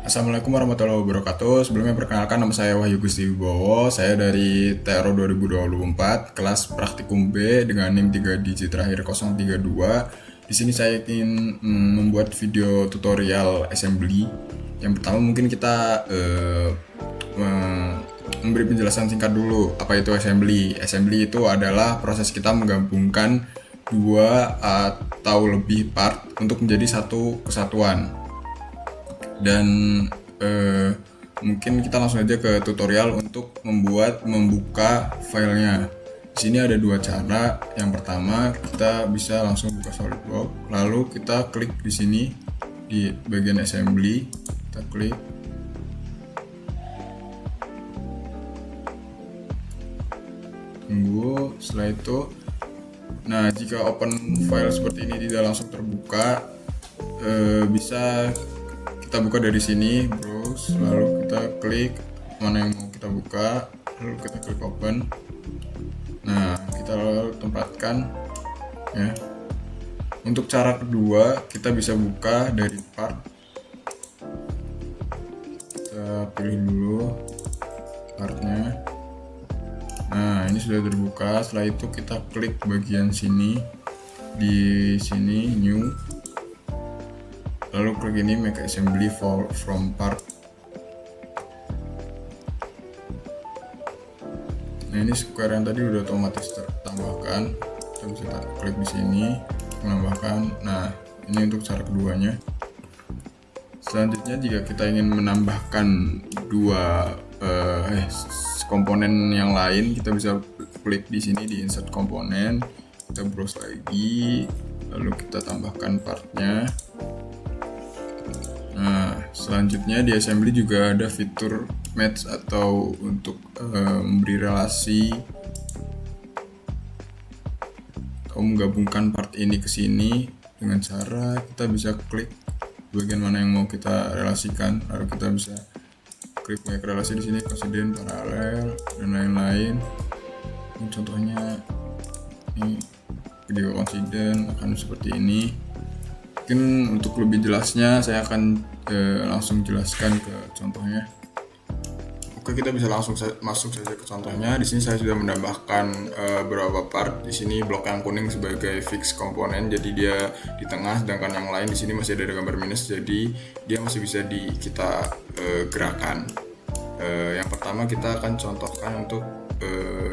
Assalamualaikum warahmatullahi wabarakatuh. Sebelumnya perkenalkan, nama saya Wahyu Gusti Wibowo. Saya dari TRO 2024, kelas praktikum B dengan NIM 3 digit terakhir 032. Di sini saya ingin membuat video tutorial assembly. Yang pertama mungkin kita memberi penjelasan singkat dulu apa itu assembly. Assembly itu adalah proses kita menggabungkan dua atau lebih part untuk menjadi satu kesatuan. Dan mungkin kita langsung aja ke tutorial untuk membuka filenya. Di sini ada dua cara. Yang pertama, kita bisa langsung buka SolidWorks, lalu kita klik di sini di bagian assembly, kita klik. Tunggu, setelah itu nah, jika open file seperti ini tidak langsung terbuka, bisa kita buka dari sini, browse, lalu kita klik mana yang mau kita buka, lalu kita klik open. Nah, kita lalu tempatkan ya. Untuk cara kedua, kita bisa buka dari part. Kita pilih dulu partnya. Nah, ini sudah terbuka. Setelah itu kita klik bagian sini, di sini new, lalu klik ini make assembly from part. Nah, ini square yang tadi udah otomatis tertambahkan. Kita bisa klik di sini menambahkan. Nah, ini untuk cara keduanya. Selanjutnya, jika kita ingin menambahkan dua komponen yang lain, kita bisa klik di sini di insert komponen, kita browse lagi, lalu kita tambahkan partnya. Nah, selanjutnya di assembly juga ada fitur match atau untuk memberi relasi atau menggabungkan part ini ke sini dengan cara kita bisa klik bagian mana yang mau kita relasikan, lalu kita bisa klik banyak relasi di sini, coincident, paralel, dan lain-lain. Ini contohnya, ini video coincident akan seperti ini. Mungkin untuk lebih jelasnya saya akan langsung jelaskan ke contohnya. Oke, kita bisa langsung masuk saja ke contohnya. Di sini saya sudah menambahkan beberapa part. Di sini blok yang kuning sebagai fix komponen, jadi dia di tengah, sedangkan yang lain di sini masih ada gambar minus, jadi dia masih bisa kita gerakan. Yang pertama kita akan contohkan untuk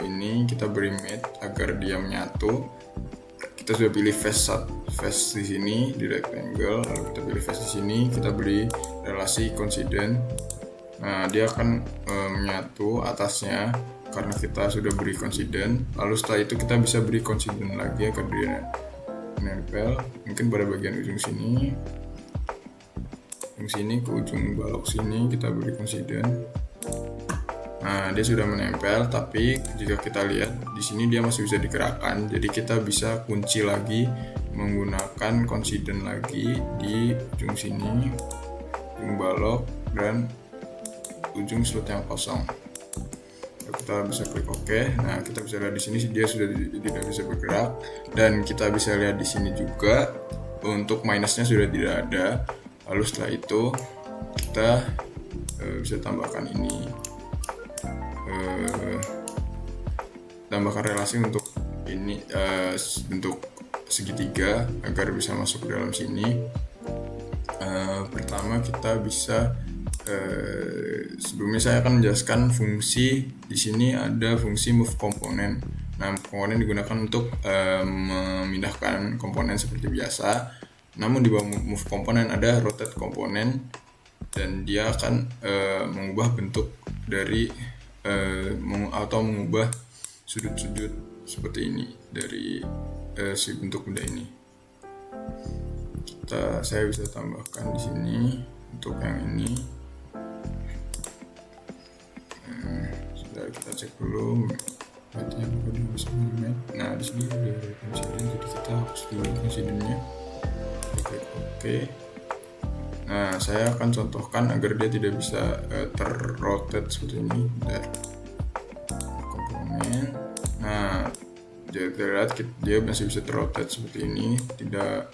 ini, kita beri mate agar dia menyatu. Kita sudah pilih face di sini di rectangle, lalu kita pilih face di sini, kita beri relasi coincident. Nah, dia akan menyatu atasnya karena kita sudah beri coincident. Lalu setelah itu kita bisa beri coincident lagi agar dia menempel, mungkin pada bagian ujung sini ke ujung balok sini kita beri coincident. Nah, dia sudah menempel, tapi jika kita lihat di sini dia masih bisa digerakkan. Jadi kita bisa kunci lagi menggunakan coincident lagi di ujung sini, ujung balok, dan ujung slot yang kosong. Kita bisa klik OK. Nah, kita bisa lihat di sini dia sudah tidak bisa bergerak, dan kita bisa lihat di sini juga untuk minusnya sudah tidak ada. Lalu setelah itu kita bisa tambahkan ini, tambahkan relasi untuk ini bentuk segitiga agar bisa masuk ke dalam sini. Pertama kita bisa sebelumnya saya akan menjelaskan fungsi. Di sini ada fungsi move komponen. Nah, komponen digunakan untuk memindahkan komponen seperti biasa. Namun di bawah move komponen ada rotate komponen, dan dia akan mengubah bentuk dari atau mengubah sudut-sudut seperti ini dari si bentuk benda ini. Saya bisa tambahkan di sini untuk yang ini. Sudah, kita cek dulu berarti apa dia bisa melihat. Nah, di sini ada coincident, jadi kita hapus dulu coincidentnya. Klik OK. Nah, saya akan contohkan agar dia tidak bisa terrotate seperti ini dari komponen. Nah, jadi terlihat dia masih bisa terrotate seperti ini, tidak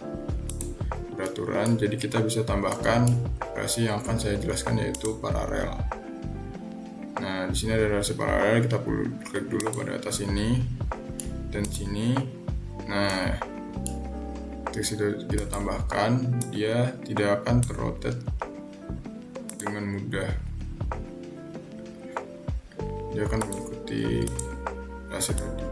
peraturan, jadi kita bisa tambahkan relasi yang akan saya jelaskan, yaitu paralel. Nah, di sini ada relasi paralel, kita perlu klik dulu pada atas ini dan sini. Nah, ketika sudah kita tambahkan, dia tidak akan terrotate dengan mudah. Dia akan mengikuti relasi tadi.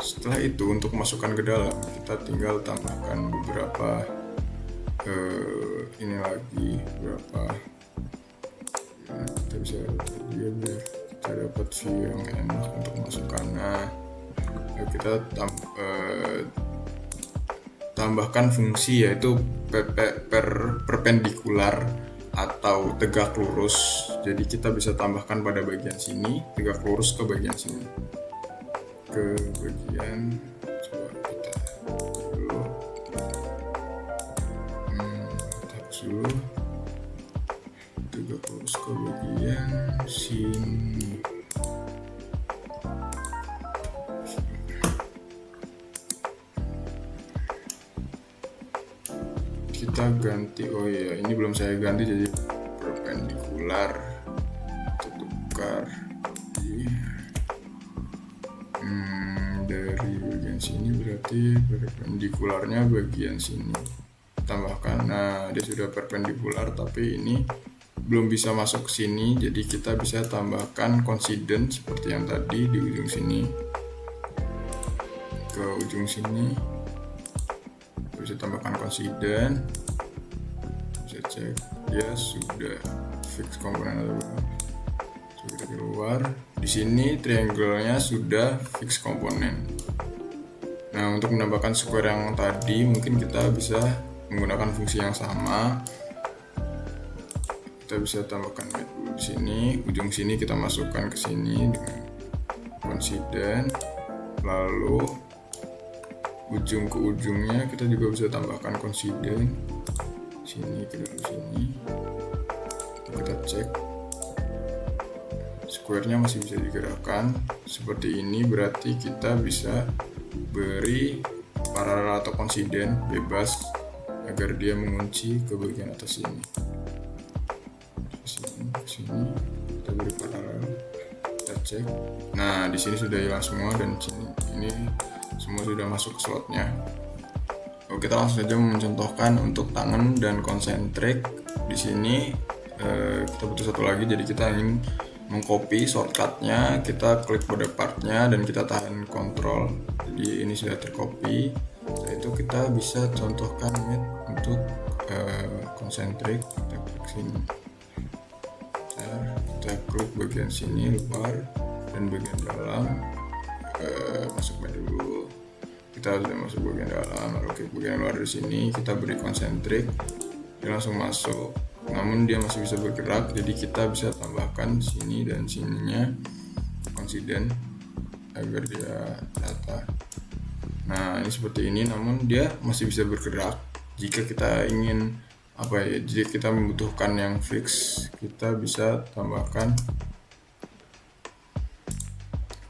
Setelah itu, untuk masukkan ke dalam, kita tinggal tambahkan beberapa ini lagi, beberapa kita bisa dia biar kita dapat view yang enak untuk masukkan. Nah, kita tambahkan fungsi, yaitu perpendikular atau tegak lurus. Jadi kita bisa tambahkan pada bagian sini, tegak lurus ke bagian sini, ke bagian, coba kita dulu, dulu tegak lurus ke bagian sini. Kita ganti, oh iya, ini belum saya ganti, jadi perpendikular, tukar dari bagian sini, berarti perpendikularnya bagian sini, tambahkan. Nah, dia sudah perpendikular, tapi ini belum bisa masuk ke sini, jadi kita bisa tambahkan coincident seperti yang tadi di ujung sini ke ujung sini. Kita bisa tambahkan coincident, bisa cek dia sudah fix komponen atau belum. Kita keluar, di sini triangle-nya sudah fix komponen. Nah, untuk menambahkan square yang tadi, mungkin kita bisa menggunakan fungsi yang sama. Kita bisa tambahkan matte dulu di sini, ujung sini kita masukkan ke sini dengan coincident, lalu ujung ke ujungnya kita juga bisa tambahkan coincident, sini ke dalam sini. Kita cek square-nya masih bisa digerakkan seperti ini, berarti kita bisa beri paralel atau coincident bebas agar dia mengunci ke bagian atas ini. Sini kita beri paralel, kita cek. Nah, di sini sudah hilang semua dan sini ini semua sudah masuk ke slotnya. Oke, kita langsung saja mencontohkan untuk tangan dan konsentrik. Di sini kita butuh satu lagi, jadi kita ingin mengcopy shortcutnya, kita klik pada partnya dan kita tahan kontrol, jadi ini sudah tercopy. Setelah itu kita bisa contohkan untuk konsentrik. Kita klik sini, kita klik bagian sini luar dan bagian dalam, masuk dulu. Kita sudah masuk bagian dalam, lalu klik bagian luar. Di sini kita beri konsentrik, dia langsung masuk, namun dia masih bisa bergerak, jadi kita bisa tambahkan sini dan sininya coincident agar dia rata. Nah, ini seperti ini, namun dia masih bisa bergerak. Jika kita ingin jika kita membutuhkan yang fix, kita bisa tambahkan,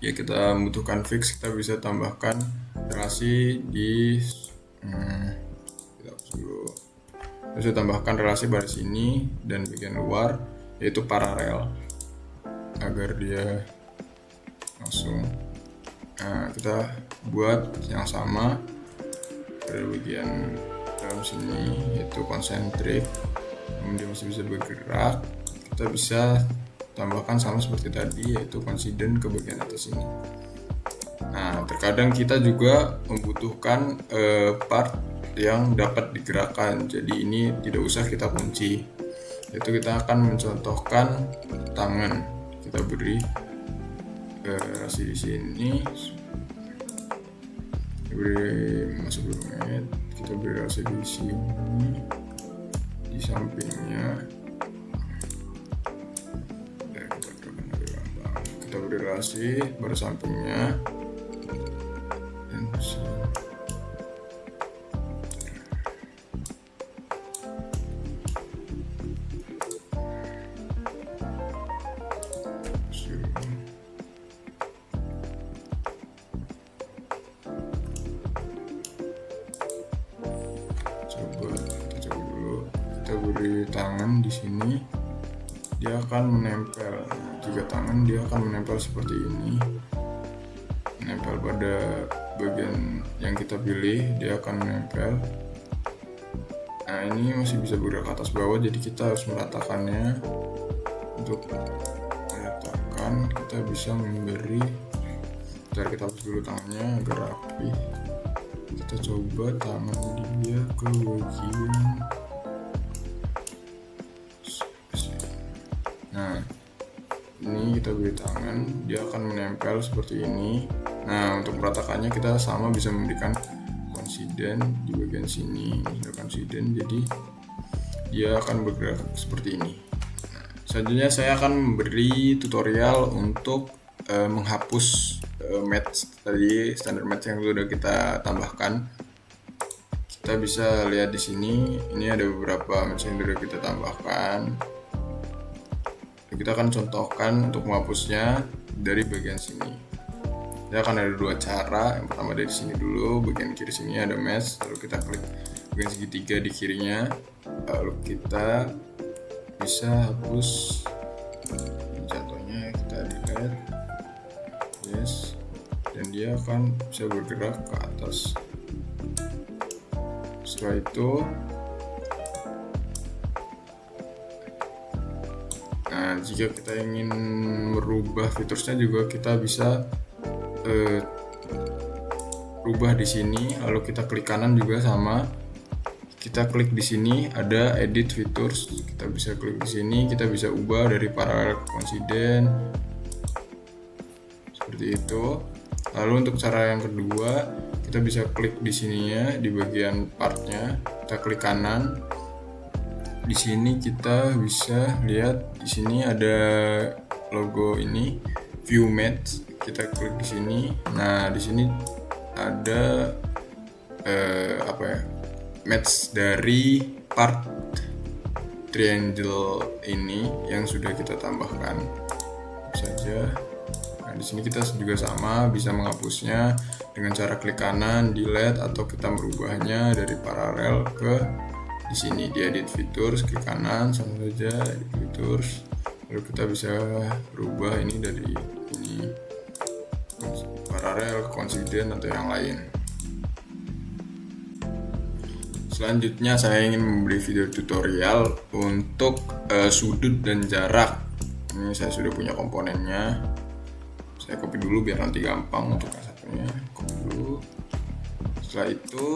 kita membutuhkan fix, kita bisa tambahkan relasi di kita bisa tambahkan relasi pada sini dan bagian luar, yaitu paralel, agar dia langsung. Nah, kita buat yang sama pada bagian dalam sini, yaitu konsentrik, namun dia masih bisa bergerak. Kita bisa tambahkan sama seperti tadi, yaitu coincident ke bagian atas ini. Nah, terkadang kita juga membutuhkan part yang dapat digerakkan, jadi ini tidak usah kita kunci. Itu kita akan mencontohkan tangan. Kita beri relasi di sini, kita beri masuk dulu matte, kita beri relasi di sini, di sampingnya. Kita beri relasi pada sampingnya dan sini. Kita coba dulu, kita beri tangan di sini, dia akan menempel. Jika tangan, dia akan menempel seperti ini, menempel pada bagian yang kita pilih, dia akan menempel. Nah, ini masih bisa bergerak atas bawah, jadi kita harus meratakannya. Untuk meratakan, kita bisa memberi, bentar, kita hapus dulu tangannya agar rapi. Kita coba tangan dia ke bagian, nah ini kita beri tangan, dia akan menempel seperti ini. Nah, untuk meratakannya kita sama bisa memberikan konsiden di bagian sini, konsiden, jadi dia akan bergerak seperti ini. Nah, selanjutnya saya akan memberi tutorial untuk menghapus match tadi, standar match yang sudah kita tambahkan. Kita bisa lihat di sini, ini ada beberapa match yang sudah kita tambahkan. Kita akan contohkan untuk menghapusnya dari bagian sini. Kita akan ada dua cara. Yang pertama dari sini dulu, bagian kiri sini ada match, lalu kita klik bagian segitiga di kirinya, lalu kita bisa hapus. Contohnya kita delete, yes, dan dia akan bisa bergerak ke atas. Setelah itu, nah jika kita ingin merubah fiturnya juga kita bisa rubah di sini, lalu kita klik kanan juga sama. Kita klik di sini ada edit features, kita bisa klik di sini, kita bisa ubah dari paralel ke konsiden seperti itu. Lalu untuk cara yang kedua, kita bisa klik di sininya di bagian partnya, kita klik kanan. Di sini kita bisa lihat di sini ada logo ini view match, kita klik di sini. Nah, di sini ada match dari part triangle ini yang sudah kita tambahkan saja. Nah, di sini kita juga sama bisa menghapusnya dengan cara klik kanan, delete, atau kita merubahnya dari paralel ke di sini di edit features, klik kanan sama saja edit features. Lalu kita bisa rubah ini dari ini paralel ke konsiden atau yang lain. Selanjutnya saya ingin memberi video tutorial untuk sudut dan jarak. Ini saya sudah punya komponennya. Saya copy dulu biar nanti gampang untuk yang satunya. Copy dulu. Setelah itu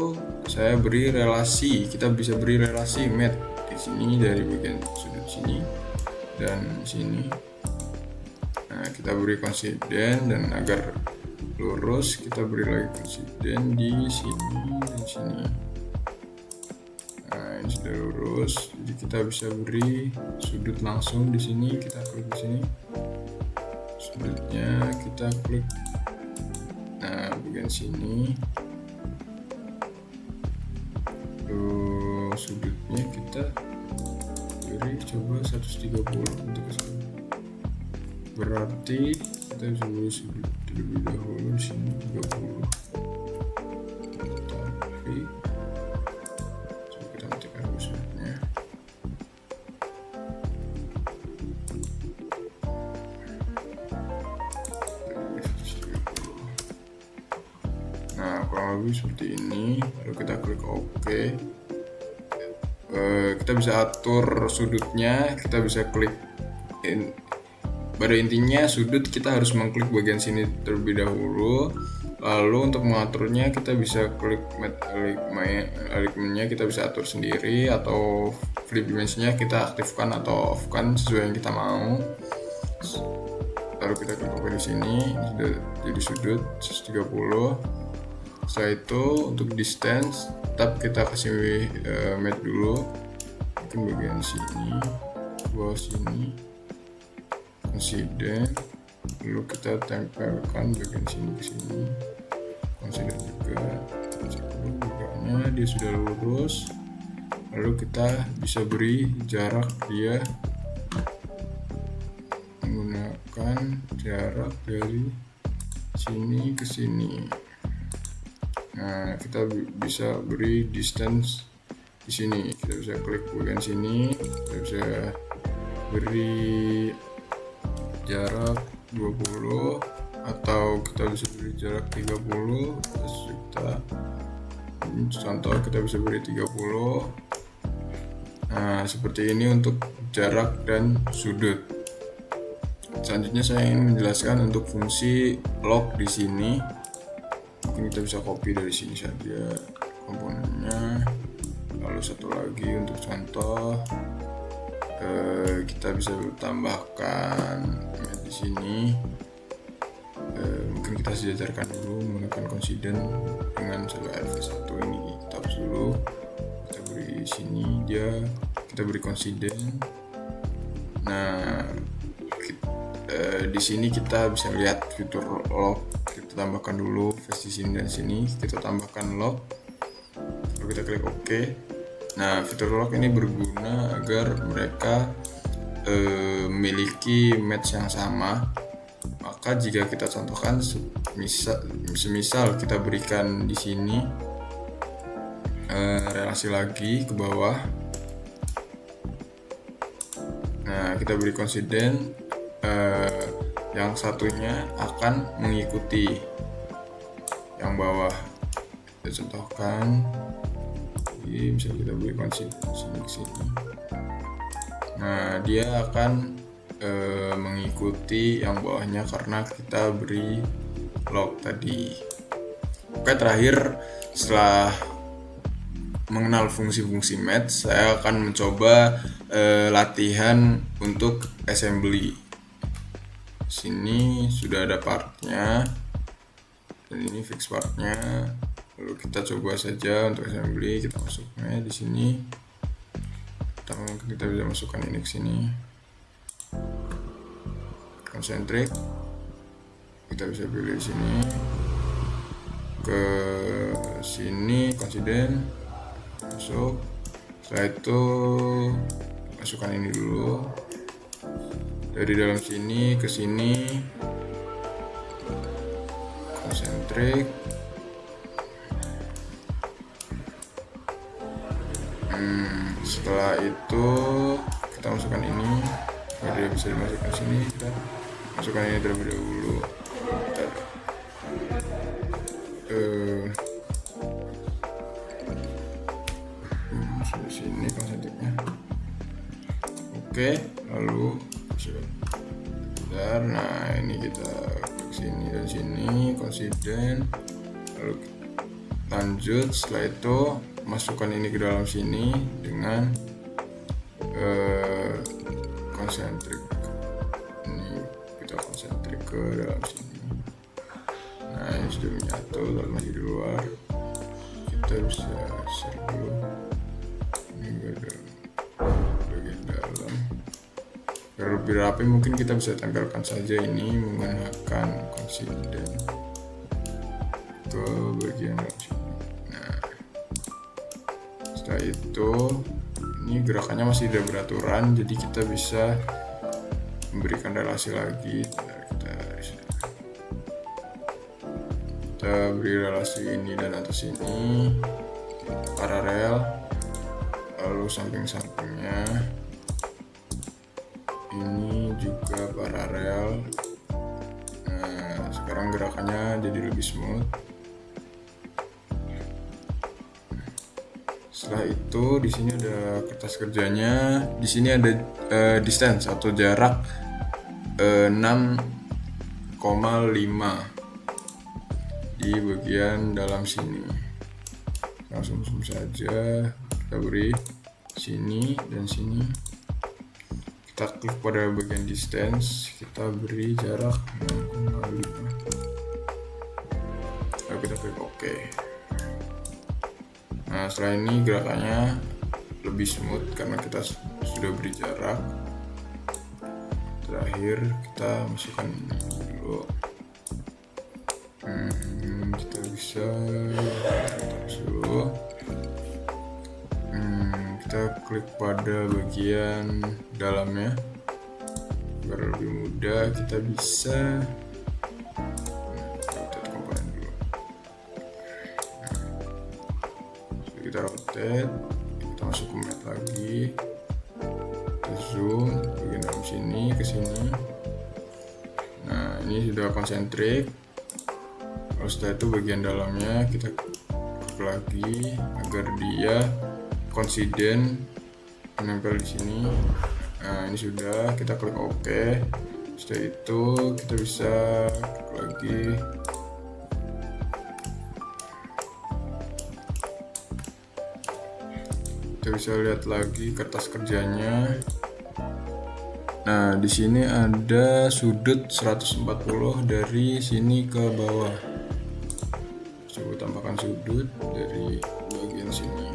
saya beri relasi. Kita bisa beri relasi match di sini dari bagian sudut sini dan sini. Nah, kita beri konsiden, dan agar lurus kita beri lagi konsiden di sini dan sini. Nah, ini sudah lurus, jadi kita bisa beri sudut langsung di sini. Kita klik di sini, sudutnya kita klik. Nah, bagian sini, sudutnya kita beri coba 130 untuk kesini. Berarti kita bisa beri sudut terlebih dahulu di sini 30. Tapi kurang lebih seperti ini. Lalu kita klik OK. Kita bisa atur sudutnya, kita bisa klik pada intinya sudut kita harus mengklik bagian sini terlebih dahulu. Lalu untuk mengaturnya kita bisa klik alignmentnya, kita bisa atur sendiri, atau flip dimensinya kita aktifkan atau off-kan sesuai yang kita mau. Lalu kita klik OK di sini, sudah jadi sudut 130. Setelah itu untuk distance tetap kita kasih match dulu, mungkin bagian sini, bawah sini, konsiden, lalu kita tempelkan bagian sini ke sini, konsiden juga, bukannya dia sudah lurus. Lalu kita bisa beri jarak dia menggunakan jarak dari sini ke sini. Nah, kita bisa beri distance di sini kita bisa klik bagian sini, kita bisa beri jarak 20 atau kita bisa beri jarak 30. Terus contoh kita bisa beri 30. Nah, seperti ini untuk jarak dan sudut. Selanjutnya saya ingin menjelaskan untuk fungsi lock di sini. Mungkin kita bisa copy dari sini saja komponennya. Lalu satu lagi untuk contoh, kita bisa tambahkan di sini. Mungkin kita sejajarkan dulu menggunakan coincident dengan sel LV1 ini. Kita hapus dulu. Kita beri sini kita beri coincident. Nah, di sini kita bisa lihat fitur lock. Kita tambahkan dulu face di sini dan sini. Kita tambahkan lock. Lalu kita klik OK. Nah, fitur lock ini berguna agar mereka memiliki match yang sama. Maka jika kita contohkan, semisal kita berikan di sini relasi lagi ke bawah. Nah, kita beri coincident, yang satunya akan mengikuti yang bawah. Kita contohkan, jadi misalnya kita beri coincident sini ke sini. Nah, dia akan mengikuti yang bawahnya karena kita beri lock tadi. Oke, terakhir setelah mengenal fungsi-fungsi match, saya akan mencoba latihan untuk assembly. Sini sudah ada partnya dan ini fix partnya. Lalu kita coba saja untuk assembly, kita masuknya di sini. Kita bisa masukkan ini ke sini. Concentric. Kita bisa pilih di sini. Ke sini coincident. Masuk. Setelah itu masukkan ini dulu. Dari dalam sini ke sini. Concentric. Setelah itu kita masukkan ini. Dia bisa dimasukkan sini. Kita masukkan ini terlebih dahulu. Di sini konsentriknya. Oke, lalu bentar. Nah, ini kita klik sini dan sini konsisten. Lalu lanjut. Setelah itu masukkan ini ke dalam sini dengan konsentrik. Ini kita konsentrik ke dalam sini. Nah, ini sudah menyatu. Kalau masih di luar, kita bisa share dulu. Ini ke bagian dalam. Biar lebih rapi, mungkin kita bisa tempelkan saja ini menggunakan konsisten ke bagian dalam sini. Nah, setelah itu ini gerakannya masih tidak beraturan, jadi kita bisa memberikan relasi lagi. Kita beri relasi ini dan atas ini paralel, lalu samping-sampingnya ini juga paralel. Nah, sekarang gerakannya jadi lebih smooth. Setelah itu di sini ada kertas kerjanya. Di sini ada distance atau jarak 6,5 di bagian dalam sini. Langsung saja kita beri sini dan sini. Kita klik pada bagian distance, kita beri jarak 6,5. Lalu kita klik OK. Nah, setelah ini gerakannya lebih smooth karena kita sudah beri jarak. Terakhir kita masukkan ini dulu. Kita bisa dulu. Kita klik pada bagian dalamnya biar lebih mudah. Kita bisa komponen dulu. Kita rotate, kita masuk ke matte lagi, kita zoom bagian dalam sini ke sini. Nah ini sudah konsentrik. Lalu setelah itu bagian dalamnya kita klik lagi agar dia konsiden menempel di sini. Nah ini sudah, kita klik OK. Setelah itu kita bisa klik lagi, kita bisa lihat lagi kertas kerjanya. Nah di sini ada sudut 140 dari sini ke bawah. Coba tambahkan sudut dari bagian sini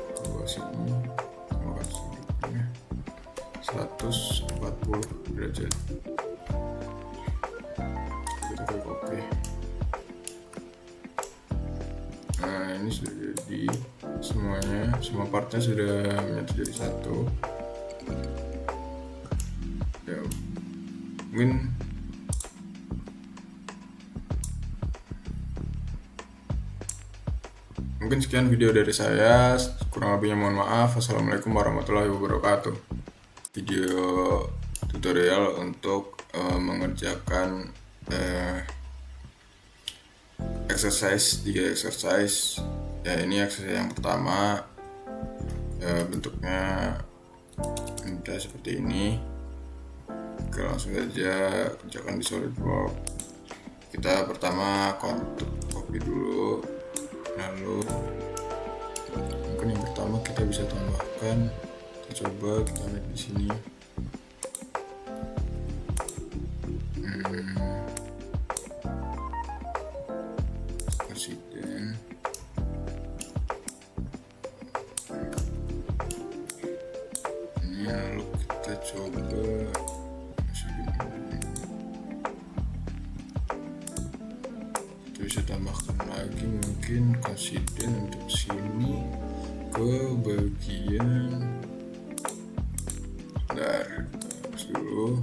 ke bawah sini, tambahkan sudutnya 140 derajat. Kita klik OK. Nah ini sudah jadi semuanya, semua partnya sudah menyatu jadi satu. Ya, mungkin sekian video dari saya, kurang lebihnya mohon maaf. Wassalamualaikum warahmatullahi wabarakatuh. Video tutorial untuk mengerjakan exercise 3 exercise. Ya ini exercise yang pertama, bentuknya mudah seperti ini. Oke, langsung saja kerjakan di SolidWorks. Kita pertama copy dulu, lalu mungkin yang pertama kita bisa tambahkan, kita coba kita lihat di sini. Presiden. Ini lalu kita coba kita bisa tambahkan lagi mungkin konsiden untuk sini ke bagian terus dulu.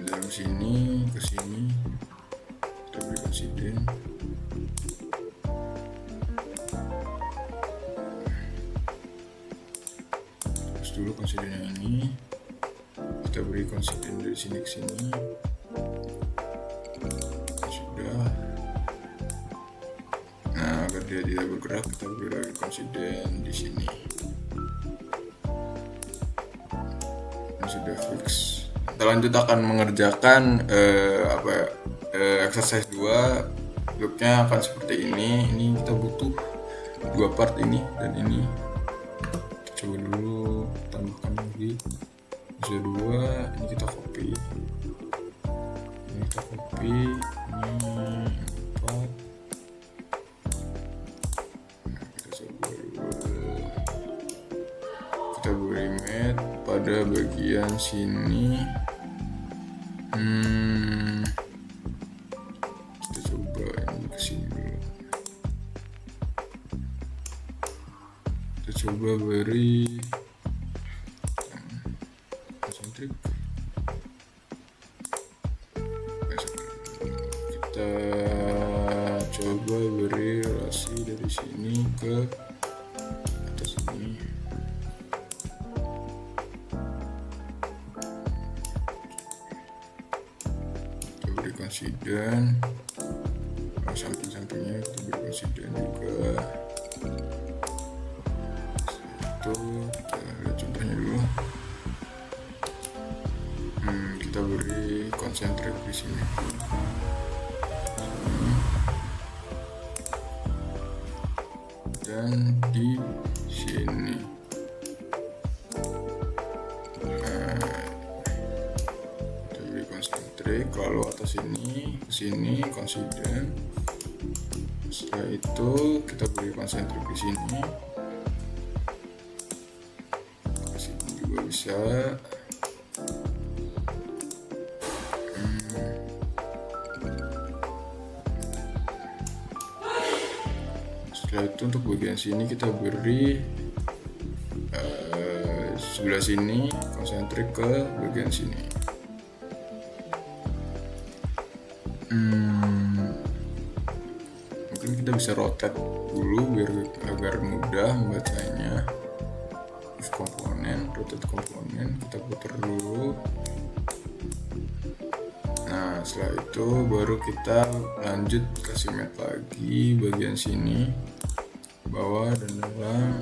Dari sini ke sini kita beri konsiden. Terus dulu konsidennya ini kita beri konsiden dari sini ke sini. Sudah. Nah agar dia tidak bergerak kita beri lagi konsiden di sini. Ini sudah fix. Kita lanjut akan mengerjakan exercise 2. Looknya akan seperti ini. Ini kita butuh 2 part ini dan ini. Coba dulu tambahkan lagi. Bisa 2. Ini kita copy. Ini kita copy. Ini 4. Kita coba dulu. Kita beri matte pada bagian sini. Kita coba ini ke sini dulu. Kita coba beri konsentrik. Kita coba beri relasi dari sini ke atas ini. Kita beri konsiden. Samping-sampingnya kita beri konsiden juga. Itu kita lihat contohnya dulu. Kita beri konsentrik di sini. Dan di sini. Kita beri konsentrik, lalu atas ini ke sini konsiden. Setelah itu kita beri konsentrik di sini. Ke sini juga bisa. Setelah itu untuk bagian sini kita beri sebelah sini konsentrik ke bagian sini. Mungkin kita bisa rotate dulu agar mudah membacanya. Komponen, rotate komponen, kita putar dulu. Nah, setelah itu baru kita lanjut kasih mat lagi bagian sini, bawah dan dalam.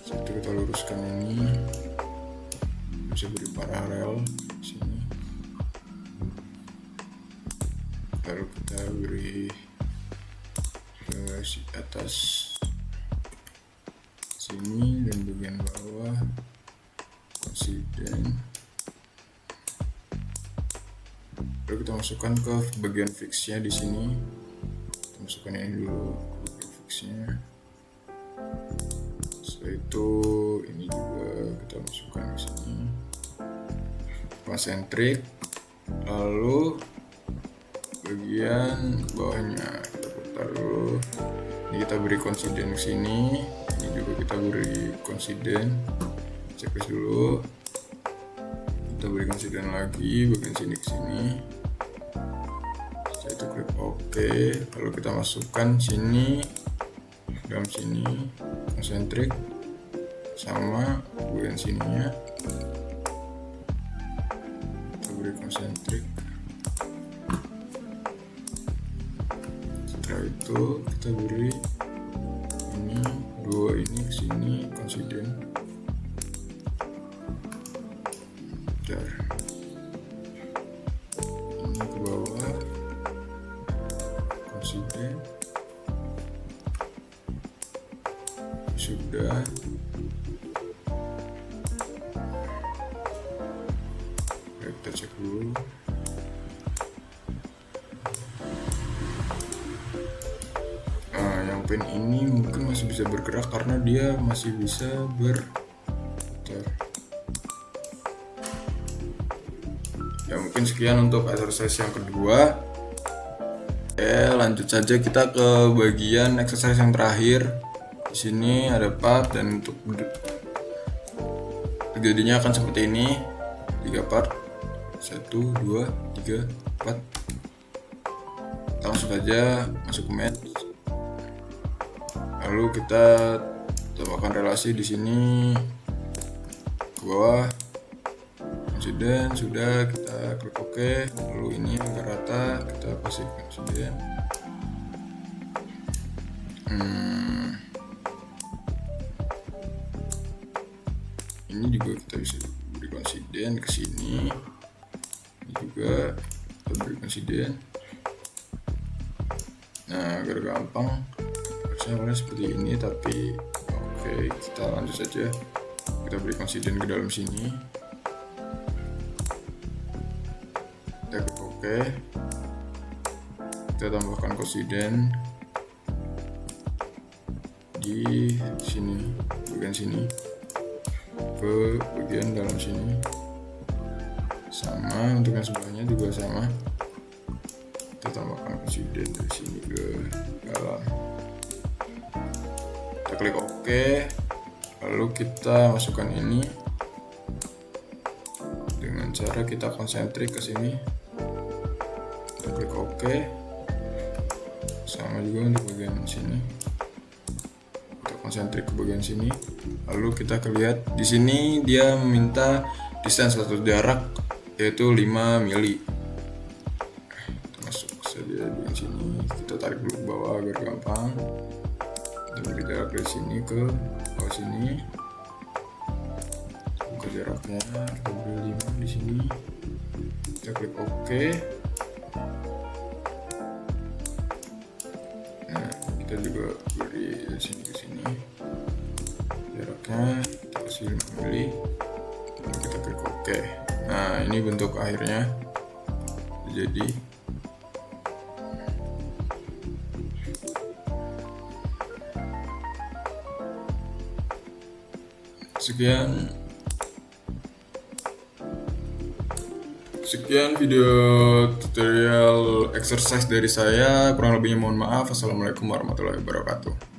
Setelah itu kita luruskan ini, bisa beri paralel sini. Lalu kita beri ke atas sini dan bagian bawah konsiden. Lalu kita masukkan ke bagian fixnya di sini. Kita masukkan ini dulu ke bagian fixnya. Setelah itu ini juga kita masukkan ke sini. Konsentrik. Lalu bagian bawahnya kita putar dulu. Ini kita beri konsiden ke sini. Ini juga kita beri konsiden. Checklist dulu. Kita beri konsiden lagi bagian sini ke sini. Setelah itu klik OK. Lalu kita masukkan sini, dalam sini konsentrik sama bagian sininya. Kita beri konsentrik. Setelah itu kita beri ini dua ini ke sini konsiden. Ini ke bawah konsiden. Sudah. Kita cek dulu. Yang pen ini mungkin masih bisa bergerak karena dia masih bisa berputar. Ya mungkin sekian untuk exercise yang kedua. Lanjut saja kita ke bagian exercise yang terakhir. Di sini ada part dan untuk jadinya akan seperti ini. 3 part. 1, 2, 3, 4. Kita langsung saja masuk ke mat. Lalu kita tambahkan relasi di sini ke bawah. Konsiden sudah, kita klik OK. Lalu ini agak rata, kita kasih konsiden. Ini juga kita bisa beri konsiden ke sini. Ini juga kita beri konsiden. Nah, agar gampang harusnya mulai seperti ini, tapi oke, kita lanjut saja. Kita beri konsiden ke dalam sini. Kita klik OK. Kita tambahkan konsiden di sini, bagian sini ke bagian dalam sini. Sama untuk yang sebelahnya juga sama. Kita tambahkan konsiden dari sini ke dalam. Kita klik OK. Lalu kita masukkan ini dengan cara kita konsentrik ke sini. Kita klik OK. Sama juga untuk bagian sini. Kita konsentrik ke bagian sini. Lalu kita lihat di sini dia meminta distance atau jarak yaitu 5 mili. Kita masuk saja di sini. Kita tarik dulu ke bawah agar gampang. Kita beri jarak dari sini ke bawah sini. Buka jaraknya, kita beri 5 di sini. Kita klik OK. Nah, kita juga beri dari sini ke sini. Jaraknya kita kasih 5 mili. Lalu kita klik OK. Nah, ini bentuk akhirnya jadi. Sekian video tutorial exercise dari saya. Kurang lebihnya mohon maaf. Assalamualaikum warahmatullahi wabarakatuh.